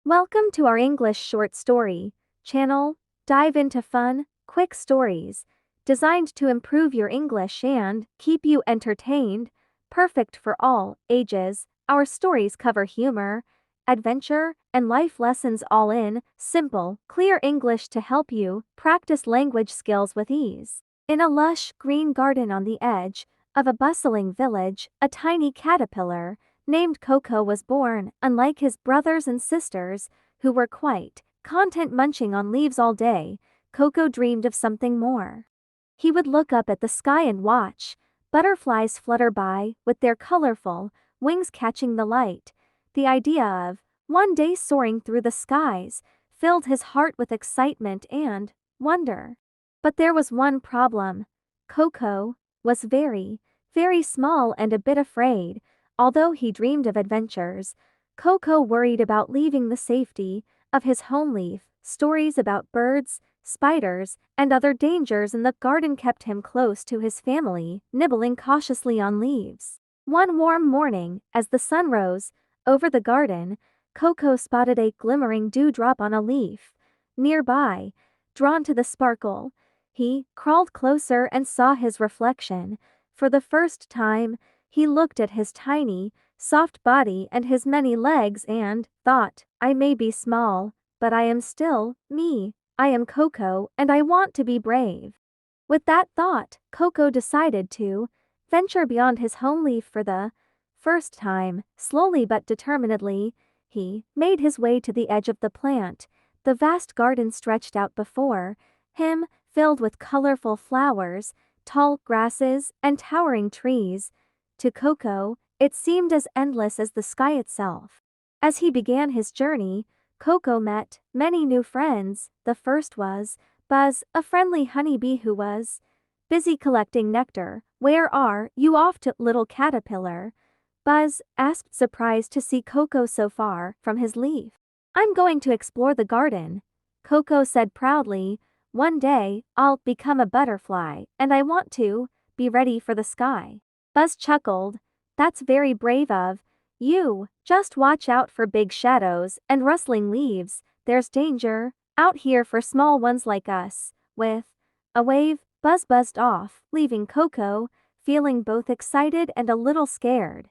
Welcome to our English short story channel. Dive into fun, quick stories designed to improve your English and keep you entertained, perfect for all ages. Our stories cover humor, adventure, and life lessons all in simple, clear English to help you practice language skills with ease. In a lush green garden on the edge of a bustling village, a tiny caterpillar named Coco was born. Unlike his brothers and sisters, who were quite content munching on leaves all day, Coco dreamed of something more. He would look up at the sky and watch butterflies flutter by with their colorful wings catching the light. The idea of one day soaring through the skies filled his heart with excitement and wonder. But there was one problem. Coco was very, very small and a bit afraid. Although he dreamed of adventures, Coco worried about leaving the safety of his home. Leaf stories about birds, spiders, and other dangers in the garden kept him close to his family, nibbling cautiously on leaves. One warm morning, as the sun rose over the garden, Coco spotted a glimmering dewdrop on a leaf nearby. Drawn to the sparkle, he crawled closer and saw his reflection. For the first time, he looked at his tiny, soft body and his many legs and thought, I may be small, but I am still me. I am Coco and I want to be brave. With that thought, Coco decided to venture beyond his home leaf for the first time. Slowly but determinedly, he made his way to the edge of the plant. The vast garden stretched out before him, filled with colorful flowers, tall grasses, and towering trees. To Coco, it seemed as endless as the sky itself. As he began his journey, Coco met many new friends. The first was Buzz, a friendly honeybee who was busy collecting nectar. Where are you off to, little caterpillar? Buzz asked, surprised to see Coco so far from his leaf. I'm going to explore the garden, Coco said proudly. One day, I'll become a butterfly, and I want to be ready for the sky. Buzz chuckled. That's very brave of you. Just watch out for big shadows and rustling leaves. There's danger out here for small ones like us. With a wave, Buzz buzzed off, leaving Coco feeling both excited and a little scared.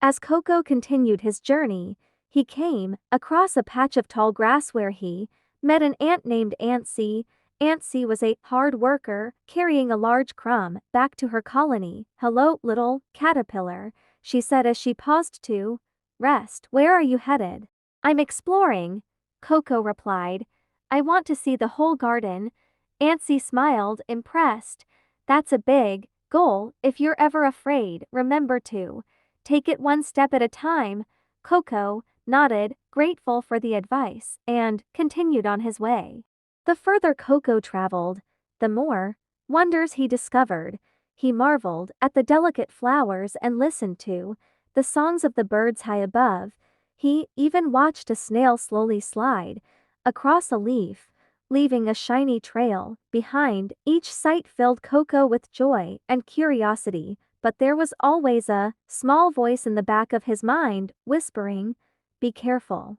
As Coco continued his journey, he came across a patch of tall grass where he met an ant named Antsy. Antsy was a hard worker, carrying a large crumb back to her colony. Hello, little caterpillar, she said as she paused to rest. Where are you headed? I'm exploring, Coco replied. I want to see the whole garden. Antsy smiled, impressed. That's a big goal. If you're ever afraid, remember to take it one step at a time. Coco nodded, grateful for the advice, and continued on his way. The further Coco traveled, the more wonders he discovered. He marveled at the delicate flowers and listened to the songs of the birds high above. He even watched a snail slowly slide across a leaf, leaving a shiny trail behind. Each sight filled Coco with joy and curiosity, but there was always a small voice in the back of his mind, whispering, be careful.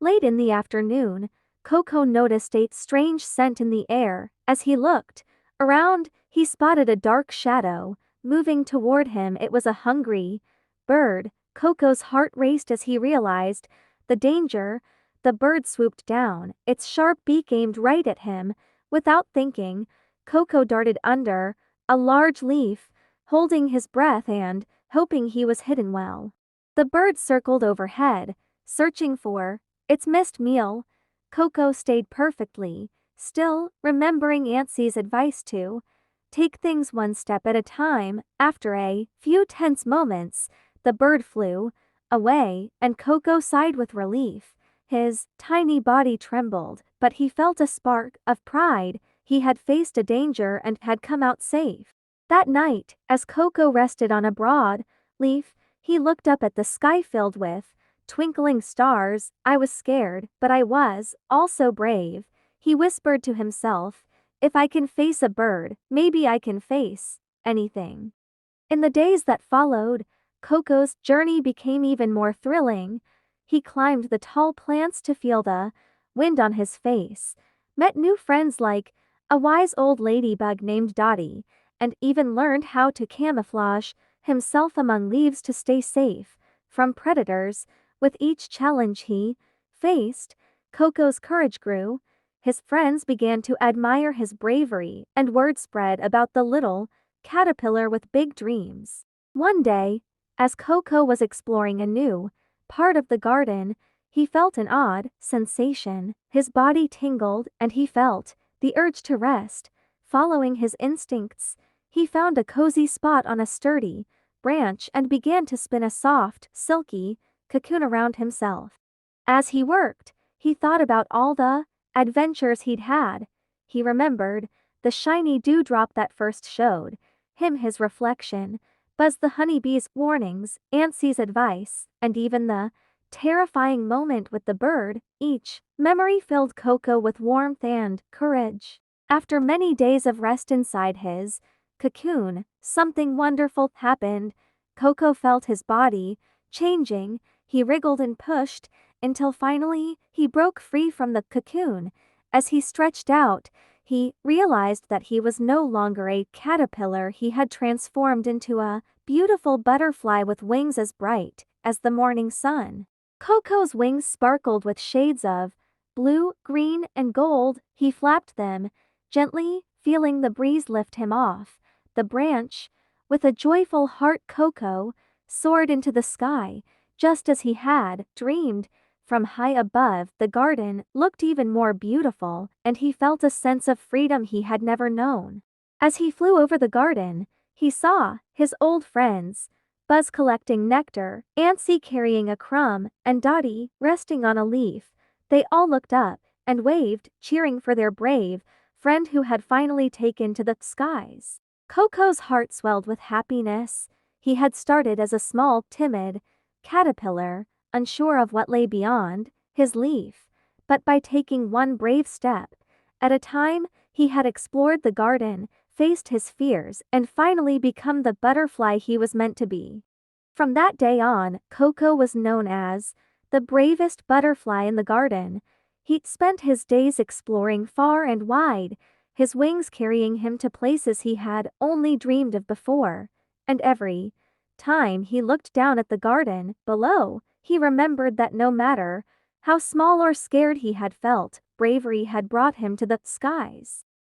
Late in the afternoon, Coco noticed a strange scent in the air. As he looked around, he spotted a dark shadow moving toward him. It was a hungry bird. Coco's heart raced as he realized the danger. The bird swooped down, its sharp beak aimed right at him. Without thinking, Coco darted under a large leaf, holding his breath and hoping he was hidden well. The bird circled overhead, searching for its missed meal. Coco stayed perfectly still, remembering Antsy's advice to take things one step at a time. After a few tense moments, the bird flew away, and Coco sighed with relief. His tiny body trembled, but he felt a spark of pride. He had faced a danger and had come out safe. That night, as Coco rested on a broad leaf, he looked up at the sky filled with twinkling stars. I was scared, but I was also brave, he whispered to himself. If I can face a bird, maybe I can face anything. In the days that followed, Coco's journey became even more thrilling. He climbed the tall plants to feel the wind on his face, met new friends like a wise old ladybug named Dottie, and even learned how to camouflage himself among leaves to stay safe from predators. With each challenge he faced, Coco's courage grew. His friends began to admire his bravery, and word spread about the little caterpillar with big dreams. One day, as Coco was exploring a new part of the garden, he felt an odd sensation. His body tingled, and he felt the urge to rest. Following his instincts, he found a cozy spot on a sturdy branch and began to spin a soft, silky cocoon around himself. As he worked, he thought about all the adventures he'd had. He remembered the shiny dewdrop that first showed him his reflection, Buzz the honeybee's warnings, Auntie's advice, and even the terrifying moment with the bird. Each memory filled Coco with warmth and courage. After many days of rest inside his cocoon, something wonderful happened. Coco felt his body changing. He wriggled and pushed until finally he broke free from the cocoon. As he stretched out, he realized that he was no longer a caterpillar. He had transformed into a beautiful butterfly with wings as bright as the morning sun. Coco's wings sparkled with shades of blue, green, and gold. He flapped them gently, feeling the breeze lift him off the branch. With a joyful heart, Coco soared into the sky, just as he had dreamed. From high above, the garden looked even more beautiful, and he felt a sense of freedom he had never known. As he flew over the garden, he saw his old friends, Buzz collecting nectar, Auntie carrying a crumb, and Dottie resting on a leaf. They all looked up and waved, cheering for their brave friend who had finally taken to the skies. Coco's heart swelled with happiness. He had started as a small, timid caterpillar, unsure of what lay beyond his leaf, but by taking one brave step at a time, he had explored the garden, faced his fears, and finally become the butterfly he was meant to be. From that day on, Coco was known as the bravest butterfly in the garden. He spent his days exploring far and wide, his wings carrying him to places he had only dreamed of before. And every time he looked down at the garden below, he remembered that no matter how small or scared he had felt, bravery had brought him to the skies.